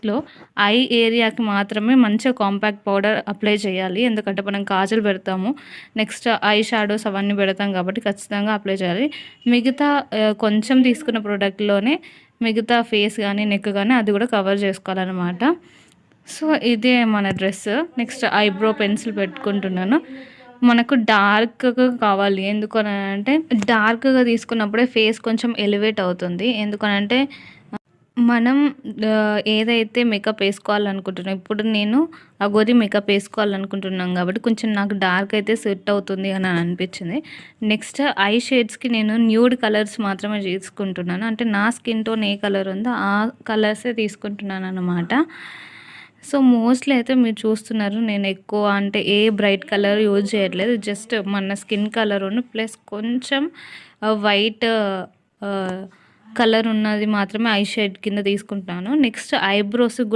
ఫేస్‌లో ఐ ఏరియాకి మాత్రమే మంచిగా కాంపాక్ట్ పౌడర్ అప్లై చేయాలి. ఎందుకంటే మనం కాజల్ పెడతాము. నెక్స్ట్ ఐ షాడోస్ అవన్నీ పెడతాం కాబట్టి ఖచ్చితంగా అప్లై చేయాలి. మిగతా కొంచెం తీసుకున్న ప్రొడక్ట్‌లోనే మిగతా ఫేస్ గానీ, నెక్ గానీ అది కూడా కవర్ చేసుకోవాలనమాట. సో, ఇదే మన డ్రెస్. నెక్స్ట్ ఐబ్రో పెన్సిల్ పెట్టుకుంటున్నాను. మనకు డార్క్‌గా కావాలి. ఎందుకనంటే డార్క్‌గా తీసుకున్నప్పుడే ఫేస్ కొంచెం ఎలివేట్ అవుతుంది. ఎందుకనంటే మనం ఏదైతే మేకప్ ఏసుకోవాలనుకుంటున్నాం, ఇప్పుడు నేను అగోరి మేకప్ ఏసుకోవాలనుకుంటున్నాను కాబట్టి కొంచెం నాకు డార్క్ అయితే సెట్ అవుతుంది అని అనిపించింది. నెక్స్ట్ ఐ షేడ్స్‌కి నేను న్యూడ్ కలర్స్ మాత్రమే తీసుకుంటున్నాను. అంటే నా స్కిన్ టోన్ ఏ కలర్ ఉందో ఆ కలర్సే తీసుకుంటున్నాననమాట. సో, మోస్ట్‌లీ అయితే మీరు చూస్తున్నారు నేను ఎక్కువ అంటే ఏ బ్రైట్ కలర్ యూజ్ చేయట్లేదు. జస్ట్ మన స్కిన్ కలరును ప్లస్ కొంచెం వైట్ కలర్ ఉన్నది మాత్రమే ఐ షేడ్ కింద తీసుకుంటున్నాను. నెక్స్ట్ ఐబ్రోస్‌కి